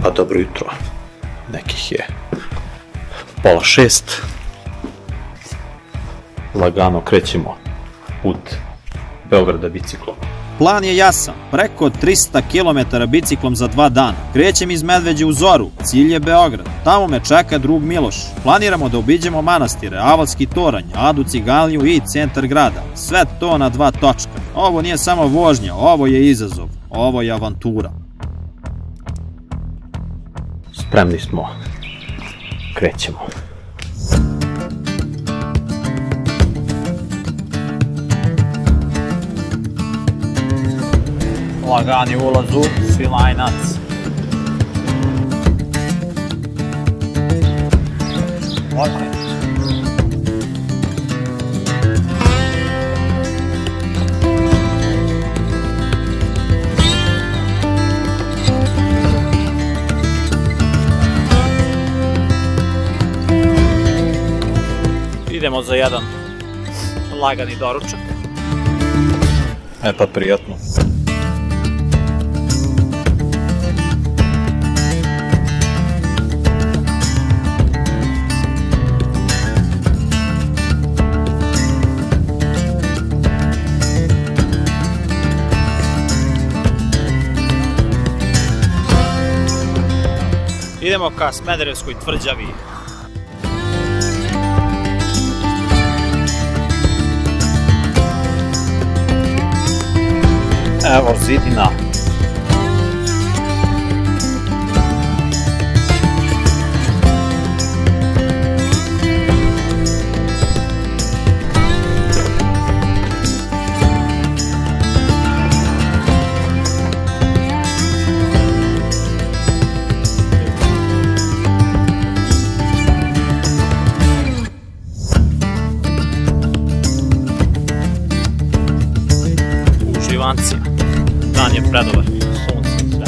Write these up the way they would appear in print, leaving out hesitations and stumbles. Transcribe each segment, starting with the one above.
Pa dobro jutro, nekih je 5:30. Lagano krećemo put Beograda biciklom. Plan je jasan, preko 300 km biciklom za 2 dana. Krećem iz Medveđe u Zoru, cilj je Beograd. Tamo me čeka drug Miloš. Planiramo da obiđemo manastire, Avalski toranj, Adu Ciganliju i centar grada. Sve to na 2 točka. Ovo nije samo vožnja, ovo je izazov, ovo je avantura. Spremni smo, krećemo. Lagani ulaz u Svilajnac. Idemo za jedan lagani doručak. Pa prijatno. Idemo ka Smederevskoj tvrđavi. Evo zidina. Uživancija. Dan je predobar, sunce i sve.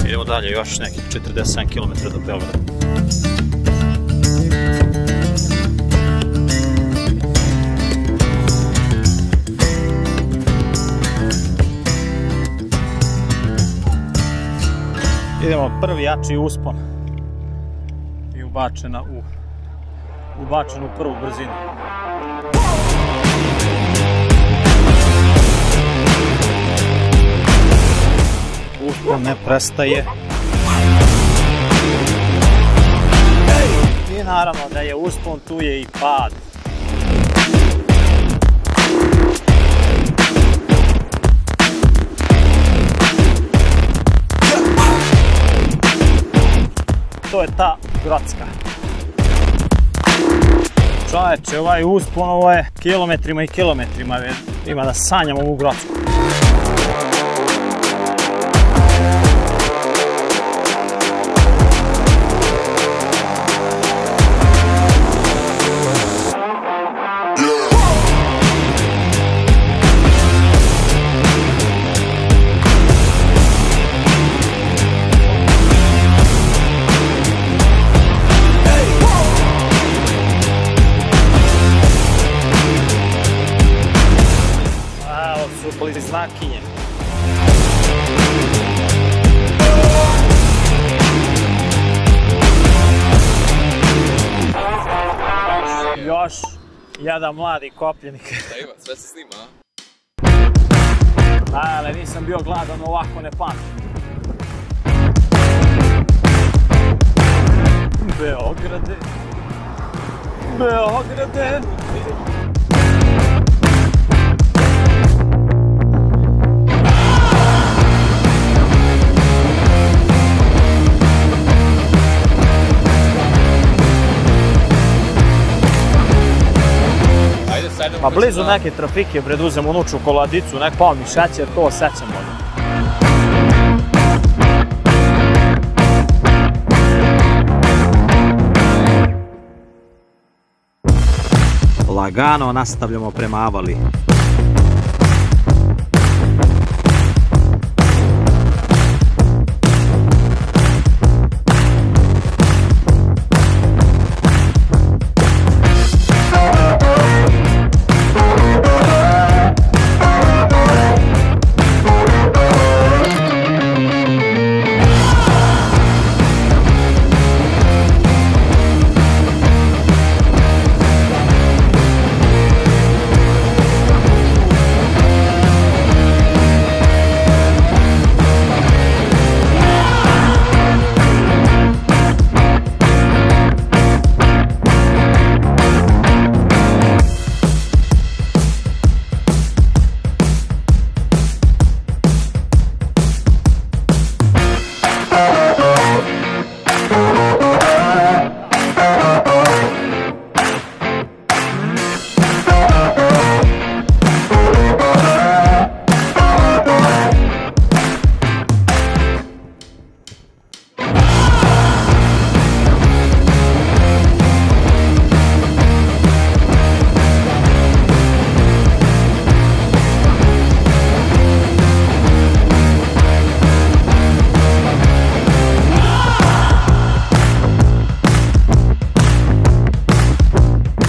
Idemo dalje, još nekih 47 km do Beograda. Idemo prvi jači uspon i ubačena u prvu brzinu. Uspon ne prestaje. I naravno da je uspon, tu je i pad. To je ta Grocka. Čoveče, ovaj uspon, ovo je kilometrima i kilometrima, ima da sanjamo ovu Grocku. Znakinje. Još jedan mladi kopljenik. Šta ima? Sve se snima, a? Ale nisam bio gladan, ovako ne pamtim. Beograde. Beograde. Pa blizu neke trafike, preduzem onu čokoladicu, nek pao mi šećer, to sećam bolje. Lagano nastavljamo prema Avali.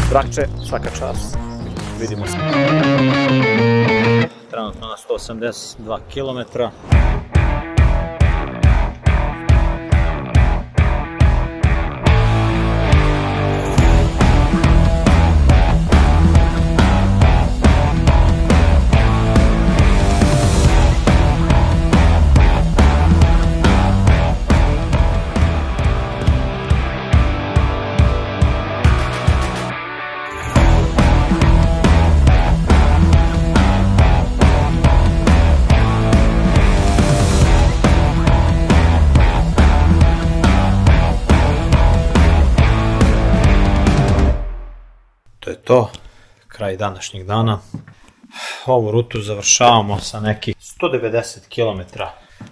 Brakče, svaka čast. Vidimo se. Trenutno na 182 km. To je to, kraj današnjeg dana. Ovu rutu završavamo sa nekih 190 km,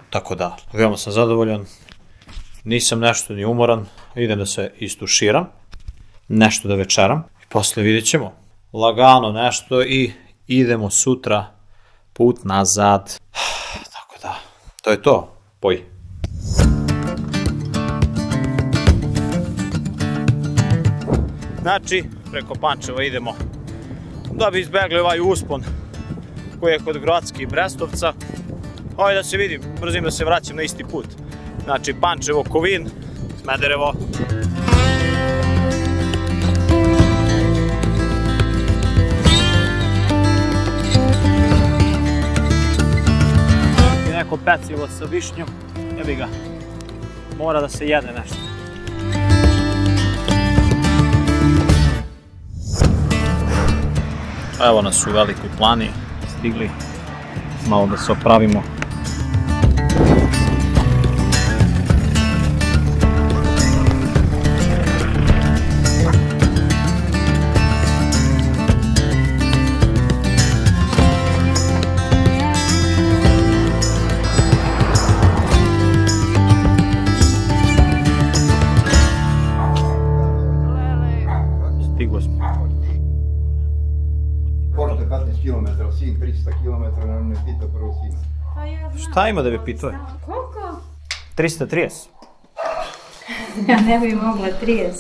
tako da veoma sam zadovoljan. Nisam nešto ni umoran, idem da se istuširam, nešto da večeram i posle vidjet ćemo. Lagano nešto i idemo sutra put nazad. Tako da, to je to, poj. Znači, preko Pančeva idemo da bi izbegli ovaj uspon koji je kod Grocke i Brestovca. Hajde da se vidim, brzim da se vraćam na isti put. Znači, Pančevo, Kovin, Smederevo. I neko pecivo sa višnjom, jebi ga, mora da se jede nešto. Evo nas u Velikoj Plani, stigli malo da se opravimo. Stigo smo. Pošto 15 km, sin 300 km, nam ne pita prvo sina. Šta ima da bi pitao? Koliko? 330. Ja ne bi mogla 30.